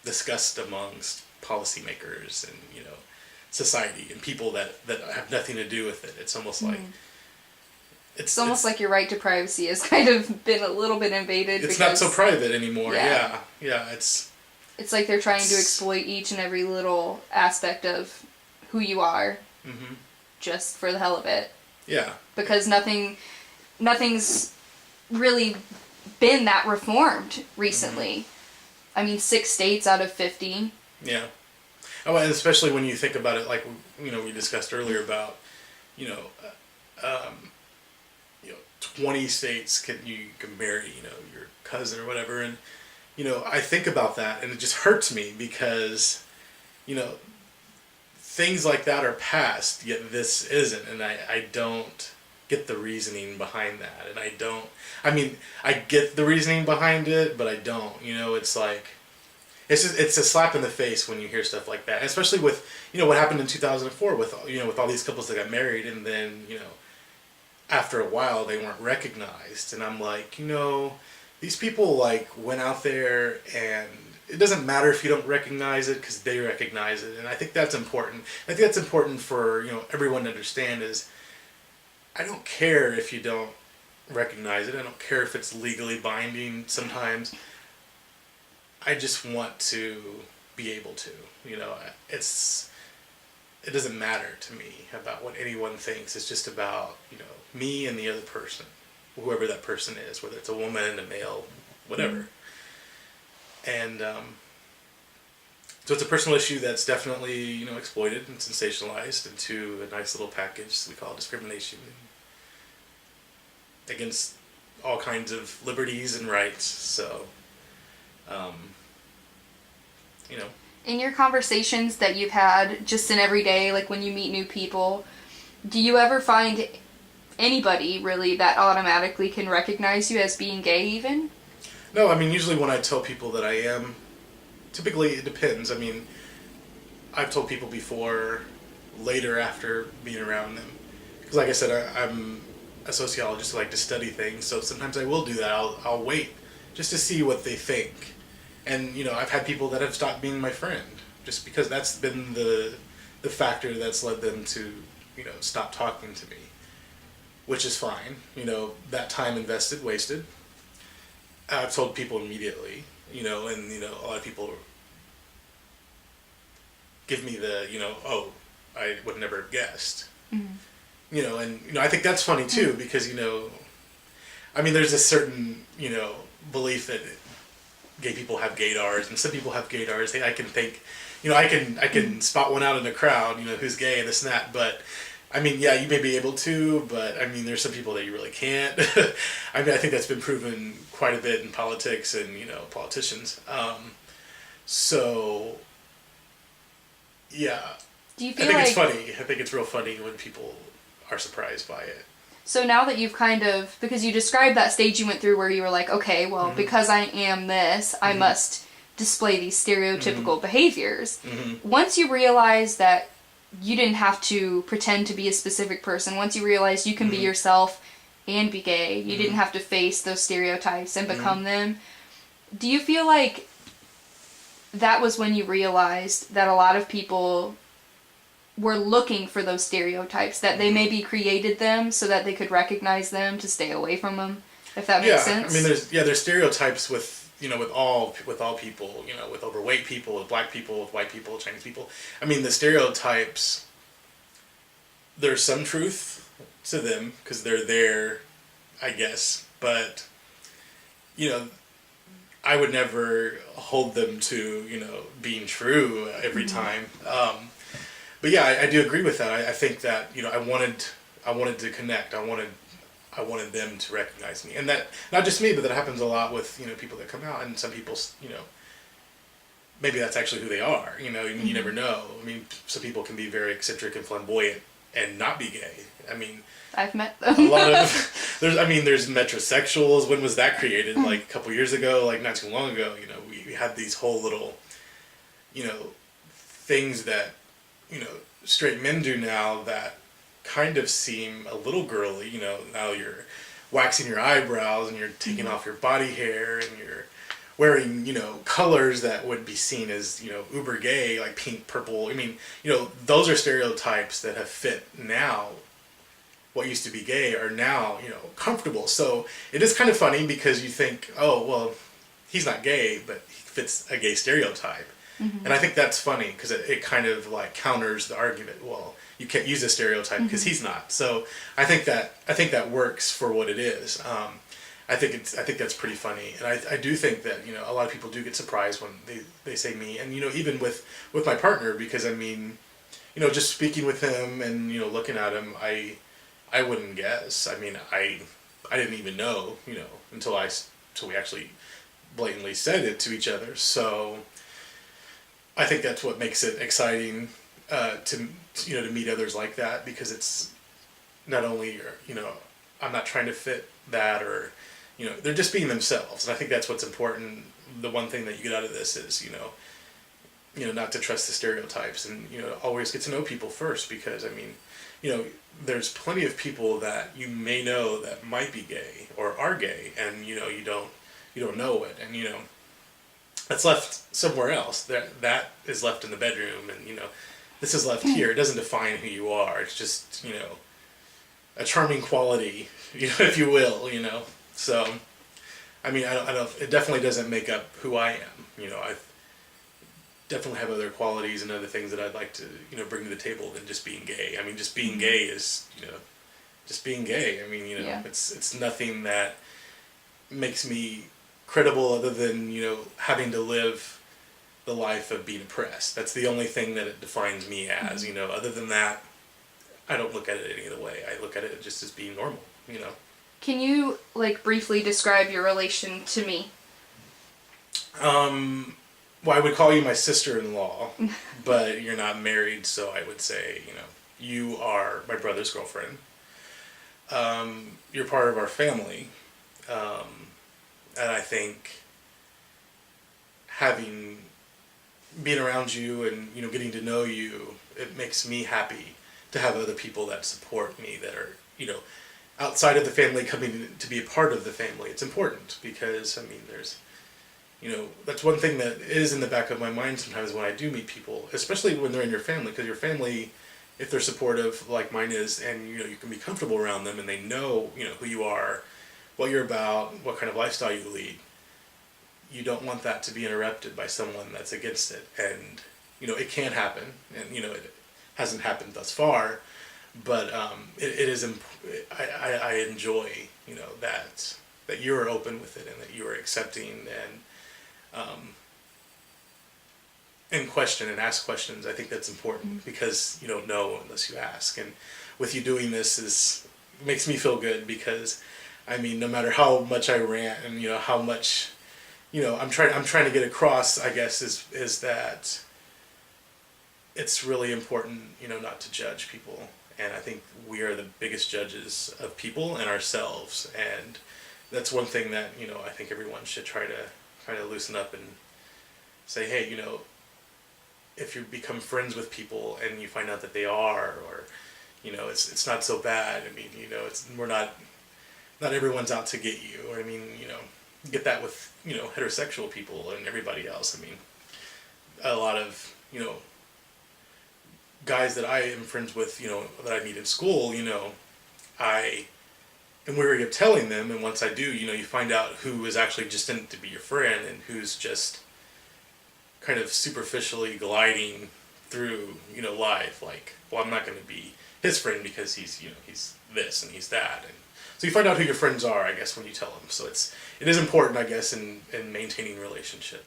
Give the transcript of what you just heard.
discussed amongst policymakers and, society and people that have nothing to do with it. It's almost like it's almost like your right to privacy has kind of been a little bit invaded. It's not so private anymore. Yeah. It's like they're trying to exploit each and every little aspect of who you are, just for the hell of it. Yeah. Because nothing's really been that reformed recently. I mean, 6 states out of 50. Yeah. Oh, and especially when you think about it, like, we discussed earlier about, 20 states you can marry, your cousin or whatever. And, I think about that and it just hurts me because, things like that are passed, yet this isn't. And I don't get the reasoning behind that. And I get the reasoning behind it, but I don't, it's like, it's a slap in the face when you hear stuff like that, especially with, what happened in 2004 with, with all these couples that got married and then, after a while they weren't recognized. And I'm like, these people like went out there and it doesn't matter if you don't recognize it because they recognize it. And I think that's important. I think that's important for, everyone to understand is I don't care if you don't recognize it. I don't care if it's legally binding sometimes. I just want to be able to, it doesn't matter to me about what anyone thinks. It's just about, me and the other person, whoever that person is, whether it's a woman, a male, whatever. And so it's a personal issue that's definitely, exploited and sensationalized into a nice little package we call discrimination against all kinds of liberties and rights. So, In your conversations that you've had just in every day, like when you meet new people, do you ever find anybody really that automatically can recognize you as being gay even? No, usually when I tell people that I am, typically it depends. I've told people before, later after being around them. Because like I said, I'm a sociologist, I like to study things, so sometimes I will do that. I'll wait just to see what they think. And, I've had people that have stopped being my friend just because that's been the factor that's led them to, stop talking to me, which is fine. That time invested, wasted. I've told people immediately, and, a lot of people give me the, oh, I would never have guessed. And, I think that's funny too because, there's a certain, belief that gay people have gaydars and some people have gaydars. Hey, I can think, I can spot one out in a crowd, who's gay and this and that, but yeah, you may be able to, but there's some people that you really can't. I think that's been proven quite a bit in politics and, politicians. So, yeah. Do you feel it's funny. I think it's real funny when people are surprised by it. So now that you've because you described that stage you went through where you were like, okay, well, because I am this, I must display these stereotypical behaviors. Once you realize that you didn't have to pretend to be a specific person, once you realize you can be yourself and be gay, you didn't have to face those stereotypes and become them, do you feel like that was when you realized that a lot of people were looking for those stereotypes, that they maybe created them so that they could recognize them to stay away from them, if that makes sense? There's stereotypes with, with all people, with overweight people, with black people, with white people, Chinese people. The stereotypes, there's some truth to them because they're there, I guess, but, I would never hold them to, being true every time. But yeah, I do agree with that. I think that, I wanted to connect. I wanted them to recognize me. And that, not just me, but that happens a lot with, people that come out, and some people, maybe that's actually who they are, you never know. Some people can be very eccentric and flamboyant and not be gay. I've met them. A lot of, there's metrosexuals. When was that created? Like a couple years ago, like not too long ago, we had these whole little, things that, straight men do now that kind of seem a little girly. Now you're waxing your eyebrows and you're taking off your body hair and you're wearing, colors that would be seen as, uber gay, like pink, purple. I mean, those are stereotypes that have fit now. What used to be gay are now, comfortable. So it is kind of funny because you think, oh, well, he's not gay, but he fits a gay stereotype. Mm-hmm. And I think that's funny because it kind of like counters the argument. Well, you can't use a stereotype because he's not. So I think that works for what it is. I think that's pretty funny, and I do think that a lot of people do get surprised when they say me, and even with my partner, because I mean, just speaking with him and looking at him, I wouldn't guess. I mean, I didn't even know until we actually blatantly said it to each other. So I think that's what makes it exciting to meet others like that, because it's not only I'm not trying to fit that, or they're just being themselves, and I think that's what's important. The one thing that you get out of this is not to trust the stereotypes, and always get to know people first, because I mean there's plenty of people that you may know that might be gay or are gay, and you don't know it, and that's left somewhere else. That is left in the bedroom, and this is left here. It doesn't define who you are. It's just a charming quality, if you will, So, I mean, I don't. It definitely doesn't make up who I am. I definitely have other qualities and other things that I'd like to bring to the table than just being gay. I mean, just being gay is just being gay. I mean, it's nothing that makes me credible other than having to live the life of being oppressed. That's the only thing that it defines me as. Other than that, I don't look at it any other way. I look at it just as being normal. Can you briefly describe your relation to me? Well, I would call you my sister-in-law, but you're not married, so I would say, you are my brother's girlfriend. You're part of our family, and I think being around you and getting to know you, it makes me happy to have other people that support me, that are outside of the family, coming to be a part of the family. It's important because I mean there's that's one thing that is in the back of my mind sometimes when I do meet people, especially when they're in your family, because your family, if they're supportive like mine is, and you can be comfortable around them, and they know who you are, what you're about, what kind of lifestyle you lead, you don't want that to be interrupted by someone that's against it. And it can happen, and it hasn't happened thus far, but it is I enjoy that you're open with it, and that you are accepting, and question and ask questions. I think that's important, because you don't know unless you ask. And with you doing this makes me feel good, because I mean, no matter how much I rant and how much I'm trying to get across, I guess, is that it's really important not to judge people. And I think we are the biggest judges of people and ourselves, and that's one thing that I think everyone should try to loosen up and say, hey, if you become friends with people and you find out that they are, or it's not so bad. I mean, we're not everyone's out to get you. I mean, get that with heterosexual people and everybody else. I mean, a lot of guys that I am friends with, that I meet in school, and we were telling them, and once I do, you find out who is actually just in it to be your friend, and who's just kind of superficially gliding through, life, like, well, I'm not going to be his friend because he's this and he's that. And so you find out who your friends are, I guess, when you tell them. So it is important, I guess, in maintaining relationship.